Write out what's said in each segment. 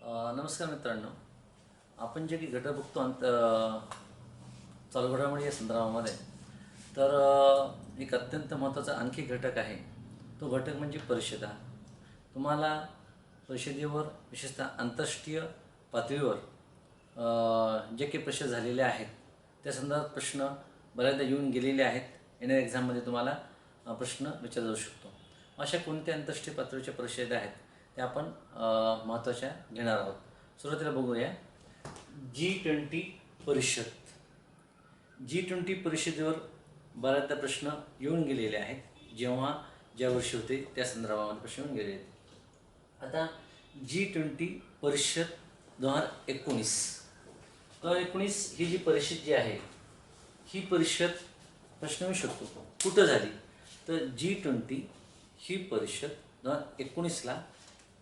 नमस्कार मित्रांनो. आपण जे काही घटक बघतो चालू घडामोडी या संदर्भामध्ये, तर एक अत्यंत महत्त्वाचा आणखी घटक आहे. तो घटक म्हणजे परिषदा. तुम्हाला परिषदेवर विशेषतः आंतरराष्ट्रीय पातळीवर जे काही प्रश्न झालेले आहेत त्या संदर्भात प्रश्न बऱ्याचदा येऊन गेलेले आहेत. येणाऱ्या एक्झाममध्ये तुम्हाला प्रश्न विचारला जाऊ शकतो. अशा कोणत्या आंतरराष्ट्रीय पातळीच्या परिषदा आहेत त्या आपण महत्त्वाच्या घेणार आहोत. सुरुवातीला बघूया G20 परिषद. G20 परिषदेवर बऱ्याचदा प्रश्न येऊन गेलेले आहेत. ज्या वर्षी होते त्या संदर्भामध्ये प्रश्न येऊन गेले आहेत. आता G20 परिषद 2019 ही जी परिषद जी आहे ही परिषद प्रश्न येऊ शकतो कुठं झाली. तर G20 ही परिषद 2019ला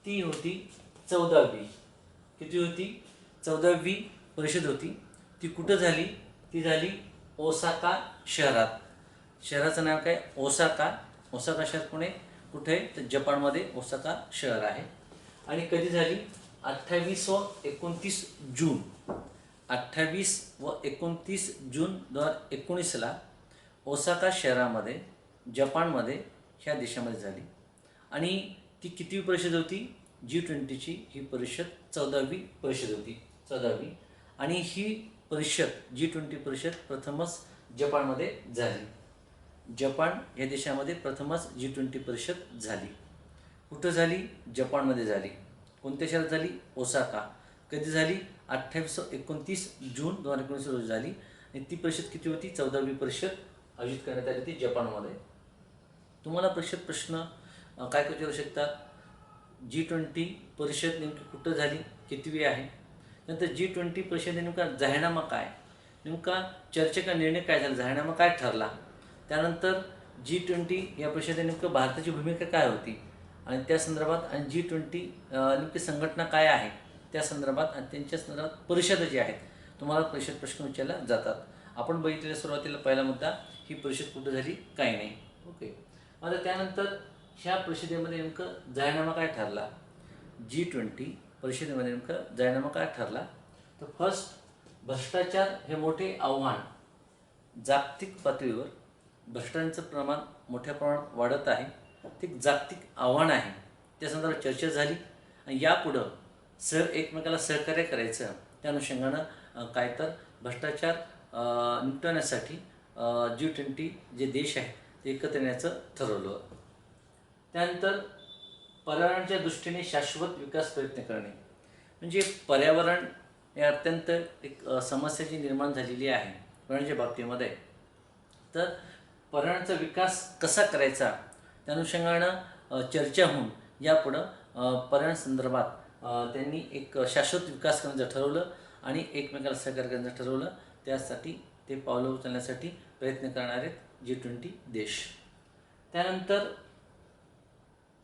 ती होती 14वी. किती होती? 14वी परिषद होती. ती कुठं झाली? ती झाली ओसाका शहरात. शहराचं नाव काय? ओसाका. ओसाका शहर कुठे? तर जपानमध्ये ओसाका शहर आहे. आणि कधी झाली? 28 व 29 जून. 28 व 29 जून 2019ला ओसाका शहरामध्ये जपानमध्ये ह्या देशामध्ये झाली. आणि ती कितवी परिषद होती? G20ची ही परिषद 14वी परिषद होती. 14वी. आणि ही परिषद G20 परिषद प्रथमच जपानमध्ये झाली. जपान या देशामध्ये प्रथमच G20 परिषद झाली. कुठं झाली? जपानमध्ये झाली. कोणत्या शहरात झाली? ओसाका. कधी झाली? 28 व 29 जून 2019 रोजी झाली. आणि ती परिषद किती होती? 14वी परिषद आयोजित करण्यात आली होती जपानमध्ये. तुम्हाला परिषद प्रश्न काय विचारू शकतात? G20 परिषद नेमकी कुठं झाली? कितवी आहे? नंतर G20 परिषदेने नेमका जाहीरनामा काय? नेमका चर्चेचा निर्णय काय झाला? जाहीरनामा काय ठरला? त्यानंतर G20 या परिषदेने नेमकं भारताची भूमिका काय होती आणि त्या संदर्भात, आणि G20 नेमकी संघटना काय आहे त्या संदर्भात, आणि त्यांच्या संदर्भात परिषद जी आहेत तुम्हाला परिषद प्रश्न विचारले जातात. आपण बघितलेल्या सुरुवातीला पहिला मुद्दा, ही परिषद कुठं झाली? काही नाही. ओके. आता त्यानंतर ह्या परिषदेमध्ये नेमकं जाहीरनामा काय ठरला? G20 परिषदेमध्ये नेमकं जाहीरनामा काय ठरला? तर फर्स्ट, भ्रष्टाचार हे मोठे आव्हान. जागतिक पातळीवर भ्रष्टाचाराचं प्रमाण मोठ्या प्रमाणात वाढत आहे. ते जागतिक आव्हान आहे. त्या संदर्भात चर्चा झाली. आणि यापुढं एकमेकाला सहकार्य करायचं, त्या अनुषंगानं काय तर भ्रष्टाचार निपटवण्यासाठी G20 जे देश आहेत ते एकत्र येण्याचं ठरवलं. त्यानंतर पर्यावरणाच्या दृष्टीने शाश्वत विकास प्रयत्न करणे. म्हणजे पर्यावरण हे अत्यंत एक समस्या जी निर्माण झालेली आहे पर्यावरणाच्या बाबतीमध्ये. तर पर्यावरणाचा विकास कसा करायचा त्या अनुषंगानं चर्चा होऊन यापुढं पर्यावरण संदर्भात त्यांनी एक शाश्वत विकास करण्याचं ठरवलं आणि एकमेकाला सहकार्य करण्याचं ठरवलं. त्यासाठी ते पावलं उचलण्यासाठी प्रयत्न करणार आहेत G20 देश. त्यानंतर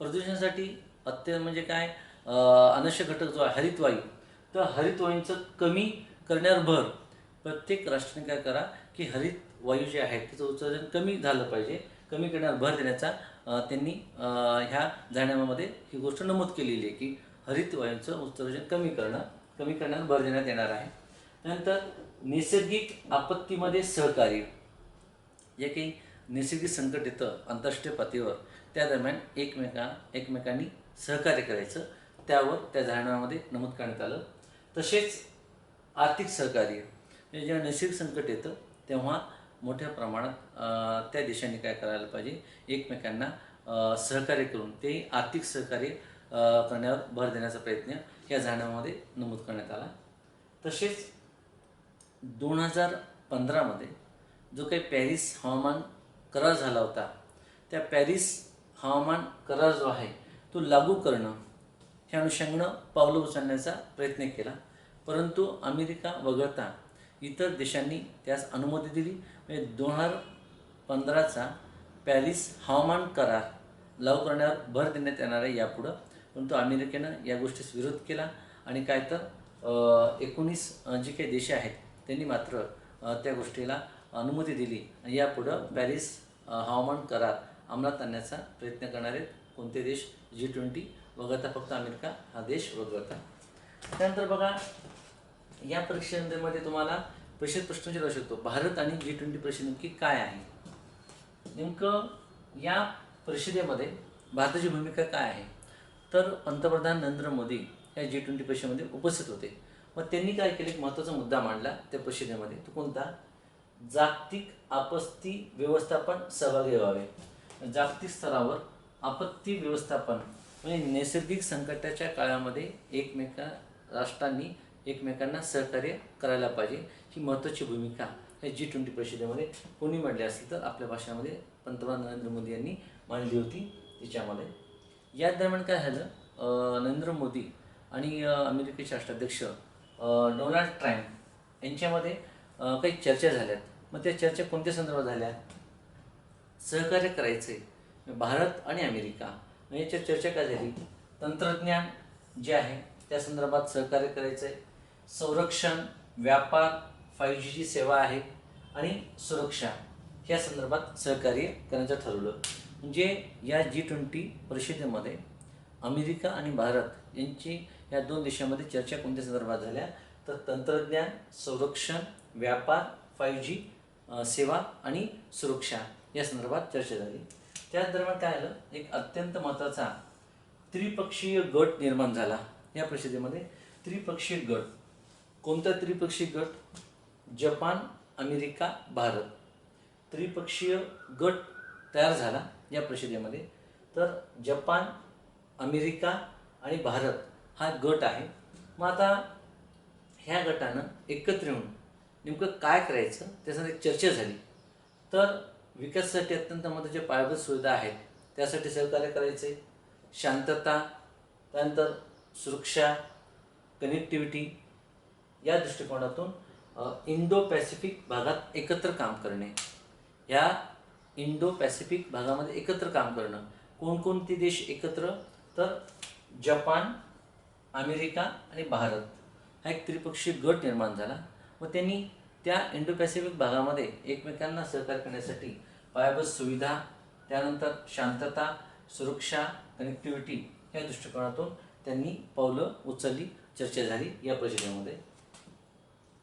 प्रदूषणासाठी म्हणजे काय, अनावश्यक घटक जो आहे हरितवायू, तर हरितवायूंचं कमी करण्यावर भर प्रत्येक राष्ट्राने काय करा की हरितवायू जे आहेत त्याचं उत्सर्जन कमी झालं पाहिजे, कमी करण्यावर भर देण्याचा त्यांनी ह्या जाहीरनाम्यामध्ये ही गोष्ट नमूद केलेली आहे की हरितवायूंचं उत्सर्जन कमी करण्यावर भर देण्यात येणार आहे. त्यानंतर नैसर्गिक आपत्तीमध्ये सहकार्य. जे काही नैसर्गिक संकट येतं आंतरराष्ट्रीय पातळीवर त्या दरम्यान एकमेकांनी सहकार्य करायचं, त्यावर त्या जाहीरनाम्यामध्ये नमूद करण्यात आलं. तसेच आर्थिक सहकार्य. जेव्हा नैसर्गिक संकट येतं तेव्हा मोठ्या प्रमाणात त्या देशांनी काय करायला पाहिजे, एकमेकांना सहकार्य करून ते आर्थिक सहकार्य करण्यावर भर देण्याचा प्रयत्न या जाहीरनाम्यामध्ये नमूद करण्यात आला. तसेच 2015मध्ये जो काही पॅरिस हवामान करार झाला होता, त्या पॅरिस हवामान करार जो आहे तो लागू करणं ह्या अनुषंगानं पावलं उचलण्याचा प्रयत्न केला. परंतु अमेरिका वगळता इतर देशांनी त्यास अनुमती दिली. म्हणजे 2015चा पॅरिस हवामान करार लागू करण्यावर भर देण्यात येणार आहे यापुढं. परंतु अमेरिकेनं या गोष्टीस विरोध केला आणि काय तर 19 जे काही देश आहेत त्यांनी मात्र त्या गोष्टीला अनुमती दिली. आणि यापुढं पॅरिस हवामान करार अंमलात आणण्याचा प्रयत्न करणारे कोणते देश? G20 वगळता फक्त अमेरिका हा देश वगळता. त्यानंतर बघा, या परीक्षेमध्ये तुम्हाला परिषद प्रश्न विचारू शकतो, भारत आणि G20 परिषद नेमकी काय आहे. नेमकं या परिषदेमध्ये भारताची भूमिका काय आहे. तर पंतप्रधान नरेंद्र मोदी या G20 परिषदेमध्ये उपस्थित होते. मग त्यांनी काय केले, एक महत्त्वाचा मुद्दा मांडला त्या परिषदेमध्ये. तो कोणता, जागतिक आपत्ती व्यवस्थापन सहभागी व्हावे. जागतिक स्तरावर आपत्ती व्यवस्थापन म्हणजे नैसर्गिक संकटाच्या काळामध्ये राष्ट्रांनी एकमेकांना सहकार्य करायला पाहिजे. ही महत्त्वाची भूमिका या G20 परिषदेमध्ये कोणी मांडली असेल तर आपल्या भाषणामध्ये पंतप्रधान नरेंद्र मोदी यांनी मांडली होती तिच्यामध्ये. या दरम्यान काय झालं, नरेंद्र मोदी आणि अमेरिकेचे राष्ट्राध्यक्ष डोनाल्ड ट्रम्प यांच्यामध्ये काही चर्चा झाल्यात. मग त्या चर्चा कोणत्या संदर्भात झाल्या, सहकार्य करायचे भारत आणि अमेरिका याच्यात चर्चा काय झाली, तंत्रज्ञान जे आहे त्या संदर्भात सहकार्य करायचं आहे, संरक्षण, व्यापार, 5Gची सेवा आहे आणि सुरक्षा या संदर्भात सहकार्य करण्याचं ठरवलं. म्हणजे या G20 परिषदेमध्ये अमेरिका आणि भारत यांची या दोन देशांमध्ये चर्चा कोणत्या संदर्भात झाल्या, तर तंत्रज्ञान, संरक्षण, व्यापार, 5G सेवा आणि सुरक्षा या संदर्भात चर्चा झाली. त्याच दरम्यान काय झालं, एक अत्यंत महत्त्वाचा त्रिपक्षीय गट निर्माण झाला या परिषदेमध्ये. त्रिपक्षीय गट, कोणता त्रिपक्षीय गट, जपान, अमेरिका, भारत. त्रिपक्षीय गट तयार झाला या परिषदेमध्ये. तर जपान, अमेरिका आणि भारत हा गट आहे. मग आता ह्या गटानं एकत्र येऊन नेमकं काय करायचं त्यासाठी एक चर्चा झाली. तर विकासासाठी अत्यंत महत्त्वाचे पायाभूत सुविधा आहेत त्यासाठी सहकार्य करायचे, शांतता, त्यानंतर सुरक्षा, कनेक्टिव्हिटी या दृष्टिकोनातून इंडो पॅसिफिक भागात एकत्र काम करणे. या इंडो पॅसिफिक भागामध्ये एकत्र काम करणं, कोणकोणते देश एकत्र, तर जपान, अमेरिका आणि भारत हा एक त्रिपक्षीय गट निर्माण झाला. मग त्यांनी त्या इंडो पॅसिफिक भागामध्ये एकमेकांना सहकार्य करण्यासाठी पायाभूत सुविधा, त्यानंतर शांतता, सुरक्षा, कनेक्टिव्हिटी या दृष्टिकोनातून त्यांनी पावलं उचलली, चर्चा झाली या परिषदेमध्ये.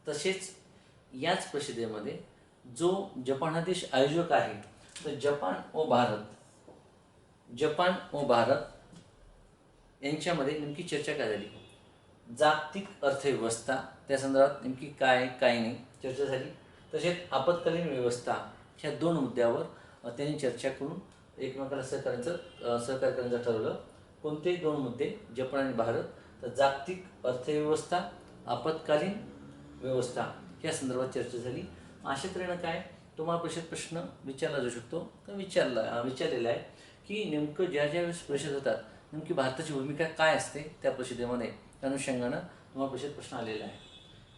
तसेच याच परिषदेमध्ये जो जपान हा देश आयोजक आहे, तर जपान व भारत यांच्यामध्ये नेमकी चर्चा काय झाली, जागतिक अर्थव्यवस्था त्या संदर्भात नेमकी काय नाही चर्चा झाली. तसेच आपत्कालीन व्यवस्था ह्या दोन मुद्द्यावर त्यांनी चर्चा करून एकमेकांना सहकार्य करण्याचं ठरवलं. कोणते दोन मुद्दे, जपान आणि भारत, तर जागतिक अर्थव्यवस्था, आपत्कालीन व्यवस्था या संदर्भात चर्चा झाली. अशा तऱ्हेनं काय तुम्हाला परिषद प्रश्न विचारला जाऊ शकतो, तर विचारलेला आहे की नेमकं ज्या वेळेस परिषद होतात नेमकी भारताची भूमिका काय असते त्या परिषदेमध्ये, त्या अनुषंगानं तुम्हाला परिषद प्रश्न आलेला आहे.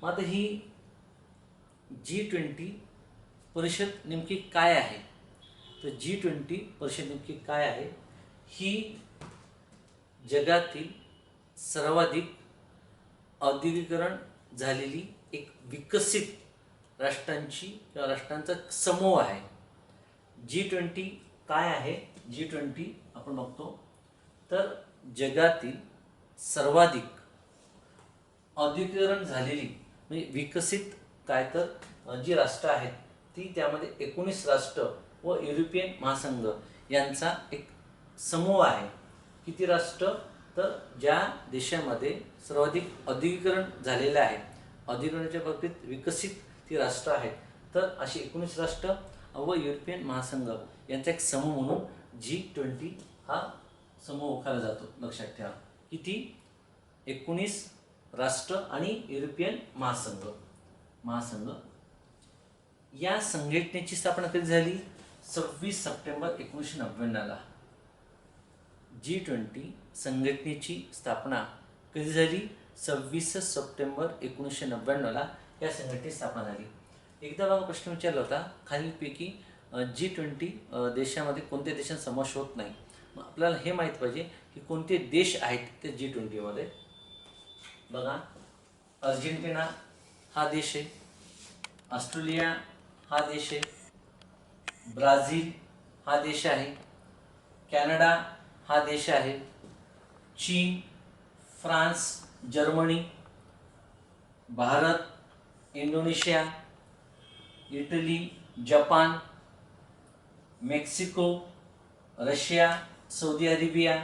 मग आता ही G20 परिषद नेमकी काय आहे, तर G20 परिषद नेमकी काय आहे, ही जगातील सर्वाधिक औद्योगिकीकरण झालेली एक विकसित राष्ट्रांचा समूह आहे. G20 काय आहे, G20 आपण बघतो तर जगातील सर्वाधिक औद्योगिकीकरण झालेली म्हणजे विकसित काय तर जी राष्ट्र आहेत ती, त्यामध्ये 19 राष्ट्र व युरोपियन महासंघ यांचा एक समूह आहे. किती राष्ट्र, तर ज्या देशामध्ये सर्वाधिक औद्योगिकीकरण झालेलं आहे, औद्योगिकरणाच्या बाबतीत विकसित ती राष्ट्र आहेत, तर अशी 19 राष्ट्र व युरोपियन महासंघ यांचा एक समूह म्हणून G20 हा समूह ओळखला जातो. लक्षात ठेवा, किती, 19 राष्ट्र आणि युरोपियन महासंघ. या संघटनेची स्थापना कधी झाली, 26 सप्टेंबर 1999ला. G20 संघटनेची स्थापना कधी झाली, 26 सप्टेंबर 1999ला या संघटनेची स्थापना झाली. एकदा बघा प्रश्न विचारला होता खालीलपैकी G20 देशामध्ये कोणत्या देशांचा समावेश होत नाही. मग आपल्याला हे माहीत पाहिजे की कोणते देश आहेत ते G20 मध्ये. बघा, अर्जेंटिना हा देश आहे, ऑस्ट्रेलिया हा देश आहे, ब्राझील हा देश आहे, कॅनडा हा देश आहे, चीन, France, Germany Bharat, Indonesia, Italy, Japan, Mexico, Russia, Saudi Arabia,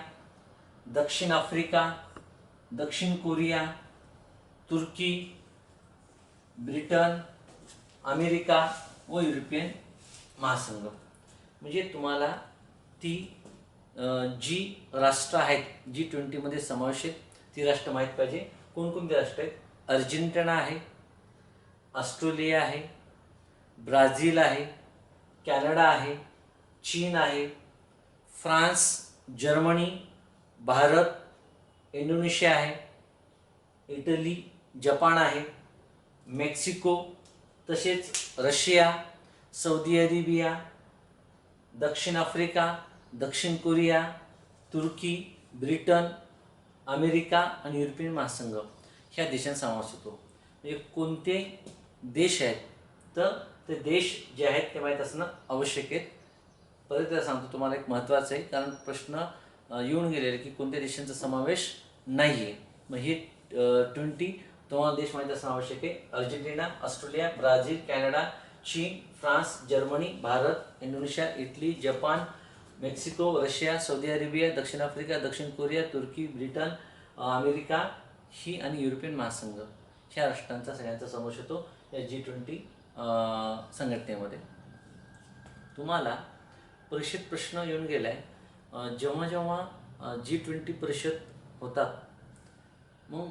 दक्षिण आफ्रिका, दक्षिण कोरिया, तुर्की, ब्रिटन, अमेरिका व युरोपियन महासंघ. म्हणजे तुम्हाला ती जी राष्ट्र आहेत G20मध्ये समावेश आहेत ती राष्ट्र माहीत पाहिजे. कोणकोणती राष्ट्र आहेत? अर्जेंटिना आहे, ऑस्ट्रेलिया आहे, ब्राझील आहे, कॅनडा आहे, चीन आहे, फ्रान्स, जर्मनी, भारत, इंडोनेशिया आहे, इटली, जपान आहे, मेक्सिको, तसेच रशिया, सौदी अरेबिया, दक्षिण आफ्रिका, दक्षिण कोरिया, तुर्की, ब्रिटन, अमेरिका आणि युरोपियन महासंघ ह्या देशांचा समावेश होतो. म्हणजे कोणते देश आहेत तर ते देश जे आहेत ते माहीत असणं आवश्यक आहे. परत एकदा सांगतो तुम्हाला, एक महत्त्वाचं आहे कारण प्रश्न येऊन गेलेले की कोणत्या देशांचा समावेश नाही आहे. मग हे 20 तुम्हाला देश माहीत असणं आवश्यक आहे. अर्जेंटिना, ऑस्ट्रेलिया, ब्राझील, कॅनडा, चीन, France, Germany, Bharat, Indonesia, Italy, Japan, Mexico, Russia, Saudi Arabia, दक्षिण आफ्रिका, दक्षिण कोरिया, तुर्की, ब्रिटन, अमेरिका ही आणि युरोपियन महासंघ ह्या राष्ट्रांचा सगळ्यांचा समावेश होतो या G20 संघटनेमध्ये. तुम्हाला परीक्षेत प्रश्न येऊन गेला आहे, जेव्हा जेव्हा G20 परिषद होतात मग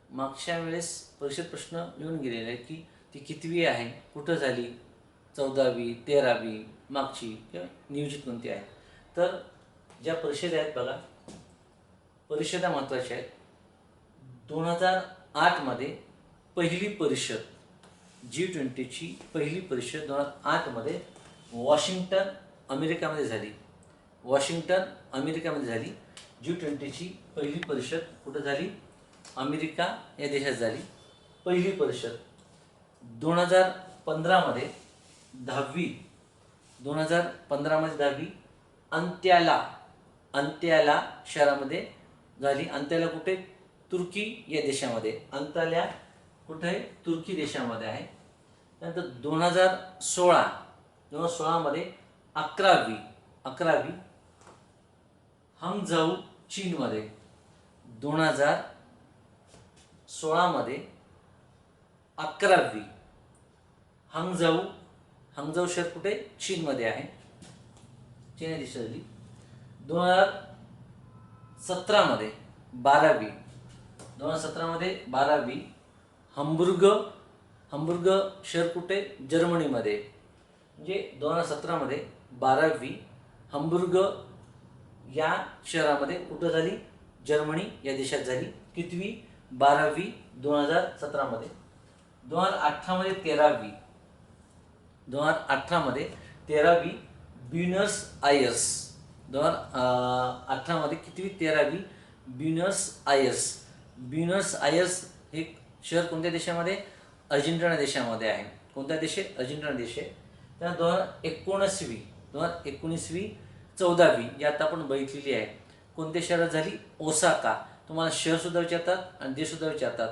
मागच्या वेळेस परीक्षेत प्रश्न येऊन गेलेला आहे की ती कितवी आहे, कुठं झाली, 14वी, 13वी, मागची किंवा नियोजित कोणती आहे. तर ज्या परिषदा आहेत बघा, परिषदा महत्त्वाच्या आहेत. 2008मध्ये पहिली परिषद G20ची पहिली परिषद 2008मध्ये वॉशिंग्टन अमेरिकामध्ये झाली. वॉशिंग्टन अमेरिकामध्ये झाली. G20ची पहिली परिषद कुठं झाली? अमेरिका या देशात झाली पहिली परिषद. 2015मध्ये 10वी अंत्याला शहरामध्ये झाली. अंत्याला कुठे? तुर्की या देशामध्ये. अंताल्या कुठे? तुर्की देशामध्ये आहे. त्यानंतर 2016मध्ये 11वी हंगझाऊ चीनमध्ये. 2016मध्ये 11वी हंगझाऊ शहर कुठे? चीनमध्ये आहे, चीन या देशात झाली. 2017मध्ये 12वी हंबुर्ग शहर कुठे? जर्मनीमध्ये. म्हणजे 2017मध्ये 12वी हंबुर्ग या शहरामध्ये कुठं झाली? जर्मनी या देशात झाली. कितवी? 12वी 2017मध्ये. 2018मध्ये 13वी ब्युनर्स आयर्स. 2018मध्ये कितवी? 13वी ब्युनर्स आयर्स हे शहर कोणत्या देशामध्ये? अर्जेंटिना देशामध्ये आहे. कोणत्या देश आहे? अर्जेंटिना देश आहे. त्या 2019वी 14वी जी आता आपण बघितलेली आहे कोणत्या शहरात झाली? ओसाका. तुम्हाला शहरसुद्धा विचारतात आणि देशसुद्धा विचारतात.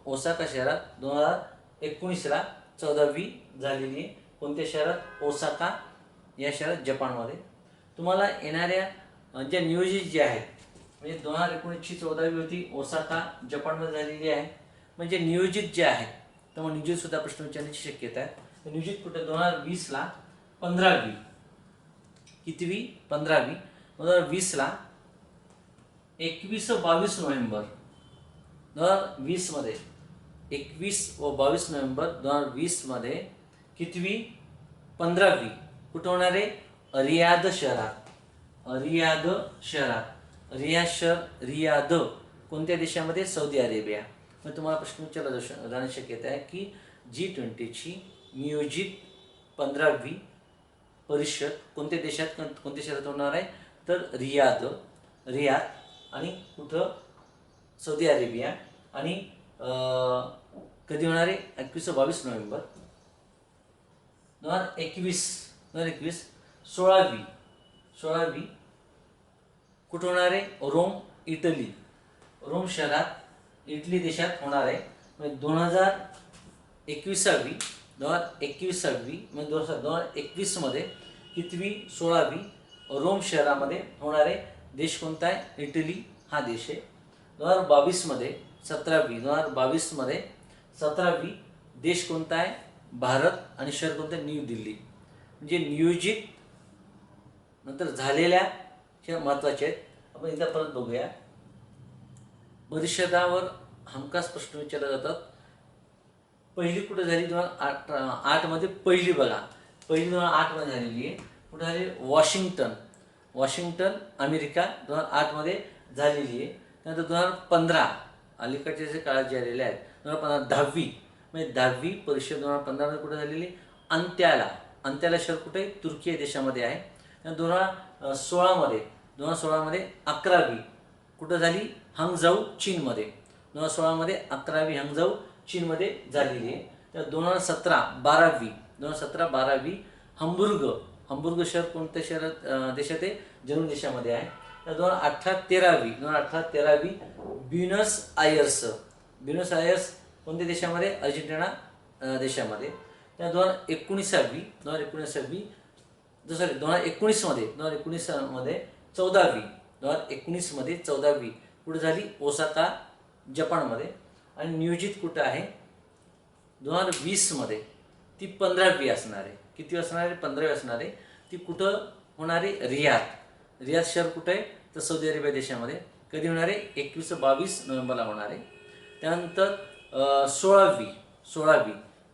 ओसाका शहरात 2019ला 14वी झालेली आहे. कोणत्या शहरात? ओसाका या शहरात जपानमध्ये. तुम्हाला येणाऱ्या ज्या नियोजित जे आहेत म्हणजे 2019ची 14वी होती, ओसाका जपानमध्ये झालेली आहे. म्हणजे नियोजित जे आहेत तर मग नियोजितसुद्धा प्रश्न विचारण्याची शक्यता आहे. नियोजित कुठे? 2020ला 15वी. कितवी? 15वी. 2020ला 21 व 22 नोव्हेंबर 2020मध्ये 21 व 22 नोव्हेंबर 2020मध्ये कितवी? 15वी. कुठं होणार आहे? रियाध शहरात. रियाध कोणत्या देशामध्ये? Saudi Arabia. मग तुम्हाला प्रश्न विचारला जाण्याची शक्यता आहे की G20ची नियोजित 15वी परिषद कोणत्या देशात कोणत्या शहरात होणार आहे? तर रियाध आणि कुठं? Saudi Arabia. आणि कधी होणार आहे? 21 व 22 नोव्हेंबर 2021. 16वी कुठं होणार आहे? रोम शहरात इटली देशात होणार आहे. म्हणजे 2021वी 2021वी म्हणजे 2021मध्ये कितवी 16वी रोम शहरामध्ये होणारे देश कोणता आहे? इटली हा देश आहे. 2022मध्ये 17वी देश कोणता आहे? भारत. आणि शहर कोणतं आहे? न्यू दिल्ली. म्हणजे नियोजित नंतर झालेल्या ह्या महत्त्वाचे आहेत. आपण एकदा परत बघूया. परिषदावर हमखास प्रश्न विचारले जातात. पहिली कुठे झाली? 2008मध्ये पहिली बघा, पहिली 2008मध्ये झालेली आहे. कुठे झाली? वॉशिंग्टन अमेरिका 2008मध्ये झालेली आहे. त्यानंतर 2015 अलीकडच्या जे काळात जे आलेले आहेत 2015 10वी परिषद 2015मध्ये कुठे झालेली? अंत्याला शहर कुठे? तुर्की या देशामध्ये आहे. त्यानंतर 2016मध्ये 11वी कुठं झाली? हंगझाऊ चीनमध्ये. 2016मध्ये 11वी हंगझाऊ चीनमध्ये झालेली आहे. तर 2017-12वी हंबुर्ग शहर कोणत्या शहरात देशात आहे? जर्मनी देशामध्ये आहे. तर 2018-13वी ब्युनस आयर्स कोणत्या देशामध्ये? अर्जेंटिना देशामध्ये. त्या 2019वी 14वी कुठे झाली? ओसाका जपानमध्ये. आणि नियोजित कुठं आहे? 2020मध्ये ती 15वी असणार आहे. किती असणार आहे? 15वी असणार आहे. ती कुठं होणार आहे? रियाद शहर कुठं आहे? तर सौदी अरेबिया देशामध्ये. कधी होणार आहे? 21-22 नोव्हेंबरला होणार आहे. त्यानंतर 16वी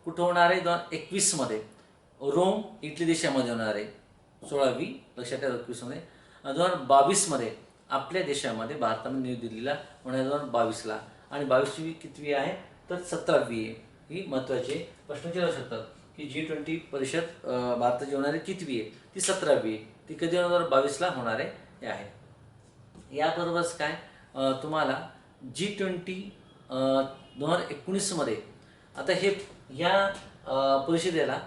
कुठं होणार आहे? 2021मध्ये रोम इटली देशामध्ये होणार आहे. 16वी लक्षात ठेवा. 21मध्ये. 2022मध्ये आपल्या देशामध्ये भारतामध्ये न्यू दिल्लीला होणार आहे 2022ला. आणि 22वी कितवी आहे? तर 17वी आहे. ही महत्त्वाची प्रश्न विचारू शकतात की G20 परिषद भारताची होणारी कितवी आहे? ती 17वी आहे. ती कधी 2022ला होणार आहे हे आहे. याबरोबरच काय तुम्हाला G20 2019मध्ये आता ह्या परिषदेला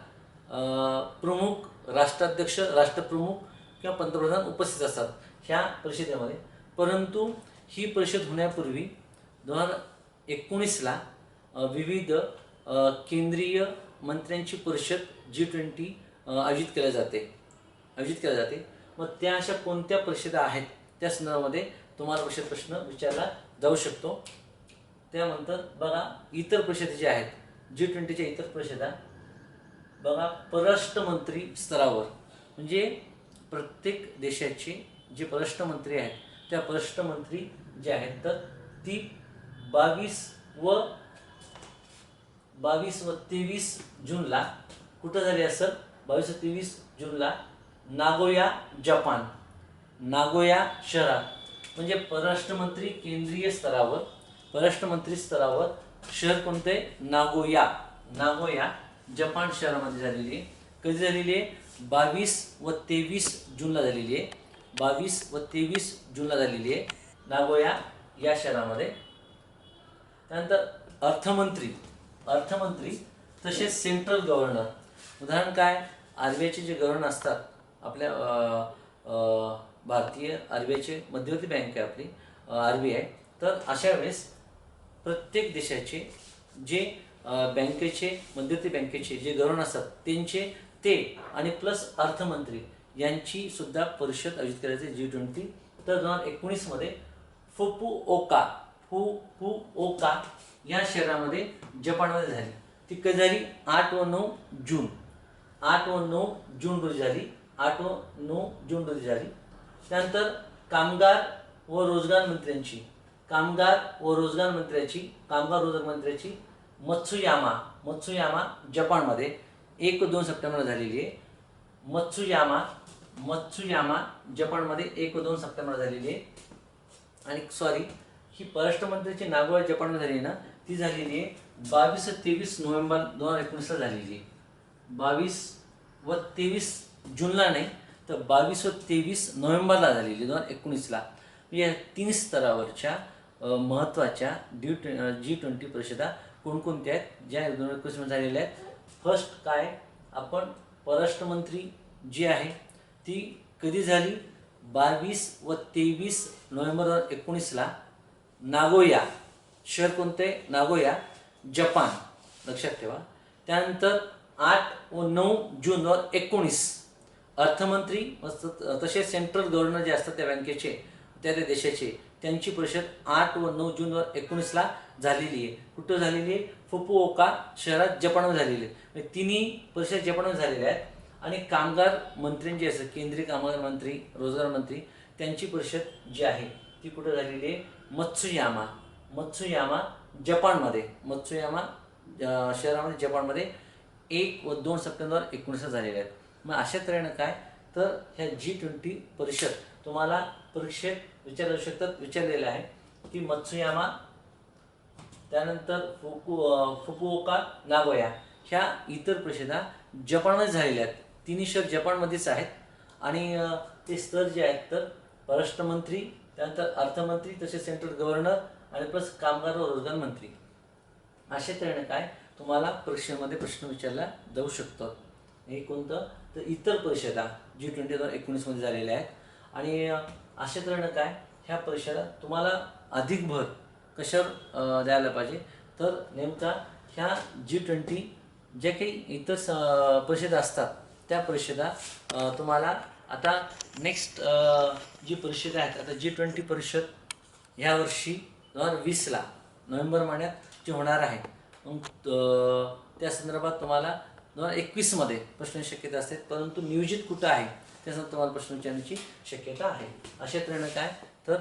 प्रमुख राष्ट्राध्यक्ष, राष्ट्रप्रमुख किंवा पंतप्रधान उपस्थित असतात ह्या परिषदेमध्ये. परंतु ही परिषद होण्यापूर्वी 2019ला विविध केंद्रीय मंत्र्यांची परिषद G20 आयोजित केल्या जाते. मग त्या अशा कोणत्या परिषदा आहेत त्या संदर्भामध्ये तुम्हाला प्रश्न विचारला जाऊ शकतो. त्यानंतर बघा इतर परिषदा ज्या आहेत G20च्या इतर परिषदा बघा, परराष्ट्रमंत्री स्तरावर म्हणजे प्रत्येक देशाचे जे परराष्ट्रमंत्री आहेत त्या परराष्ट्रमंत्री जे आहेत तर ती 22 व 23 जूनला कुठं झाली असेल? 22 व 23 जूनला नागोया शहरात. म्हणजे परराष्ट्रमंत्री केंद्रीय स्तरावर परराष्ट्रमंत्री स्तरावर शहर कोणते? नागोया जपान शहरामध्ये झालेली आहे. कधी झालेली आहे? 22 व 23 जूनला झालेली आहे. 22 व 23 जूनला झालेली आहे नागोया या शहरामध्ये. त्यानंतर अर्थमंत्री तसेच सेंट्रल गव्हर्नर. उदाहरण काय? RBIचे जे गव्हर्नर असतात आपल्या भारतीय RBIचे मध्यवर्ती बँक आहे आपली RBI. तर अशा वेळेस प्रत्येक देशाचे जे मध्यवर्ती बँकेचे जे गव्हर्नर असतात त्यांचे ते आणि प्लस अर्थमंत्री यांची सुद्धा परिषद आयोजित करायची G20. तर 2019मध्ये फुकुओका या शहरामध्ये जपानमध्ये झाली. ती कधी झाली? 8 व 9 जून रोजी झाली. 8 व 9 जून रोजी झाली. त्यानंतर कामगार व रोजगार मंत्र्याची मत्सुयामा जपानमध्ये 1 व 2 सप्टेंबरला झालेली आहे. मत्सुयामा जपानमध्ये 1 व 2 सप्टेंबरला झालेली आहे. आणि ही परराष्ट्रमंत्र्याची नागोया जपानमध्ये झाली ना, ती झालेली आहे 22 व 23 नोव्हेंबर 2019ला झालेली आहे. 22 व 23 जूनला नाही तर 22 व 23 नोव्हेंबरला झालेली 2019ला. या 3 स्तरावरच्या महत्त्वाच्या G20 परिषदा कोणकोणत्या आहेत ज्या 2021मध्ये झालेल्या आहेत? फर्स्ट काय आपण परराष्ट्रमंत्री जी आहे ती कधी झाली? 22 व 23 नोव्हेंबर 2019ला. नागोया शहर कोणते? नागोया. जपान लक्षात ठेवा. त्यानंतर 8 व 9 जून 2019 अर्थमंत्री तसेच सेंट्रल गव्हर्नर जे असतात त्या बँकेचे त्या देशाचे त्यांची परिषद 8 व 9 जून 2019 झालेली आहे. कुठं झालेली आहे? फुकुओका शहरात जपानमध्ये झालेली आहे. म्हणजे तिन्ही परिषद जपानमध्ये झालेल्या आहेत. आणि कामगार मंत्र्यांची असं केंद्रीय कामगार मंत्री रोजगार मंत्री त्यांची परिषद जी आहे ती कुठं झालेली आहे? मत्सुयामा जपानमध्ये. मत्सुयामा शहरामध्ये जपानमध्ये 1 व 2 सप्टेंबर 2019 झालेल्या आहेत. मग अशा तऱ्हेनं काय तर ह्या G20 परिषद तुम्हाला परीक्षेत विचारू शकतात, विचारलेलं आहे की मत्सुयामा त्यानंतर फुकुओका नागोया ह्या इतर परिषदा जपानमध्ये झालेल्या आहेत. तिन्ही शहर जपानमध्येच आहेत. आणि ते स्तर जे आहेत तर परराष्ट्रमंत्री त्यानंतर अर्थमंत्री तसेच सेंट्रल गव्हर्नर आणि प्लस कामगार व रोजगार मंत्री अशा तऱ्हेने काय तुम्हाला परीक्षेमध्ये प्रश्न विचारला जाऊ शकतात. हे कोणतं तर इतर परिषदा G20 2019 झालेल्या आहेत. आणि अशा तऱ्हेनं काय ह्या परिषदा तुम्हाला अधिक भर कशावर द्यायला पाहिजे तर नेमका ह्या G20 ज्या काही इतर परिषदा असतात त्या परिषदा तुम्हाला आता नेक्स्ट जी परिषदा आहेत आता G20 परिषद ह्या वर्षी 2020 नोव्हेंबर महिन्यात जी होणार आहे. मग त्या संदर्भात तुम्हाला 2021 प्रश्न शक्यता असते, परंतु नियोजित कुठं आहे त्यासाठी तुम्हाला प्रश्न विचारण्याची शक्यता आहे. अशा तऱ्हेनं काय तर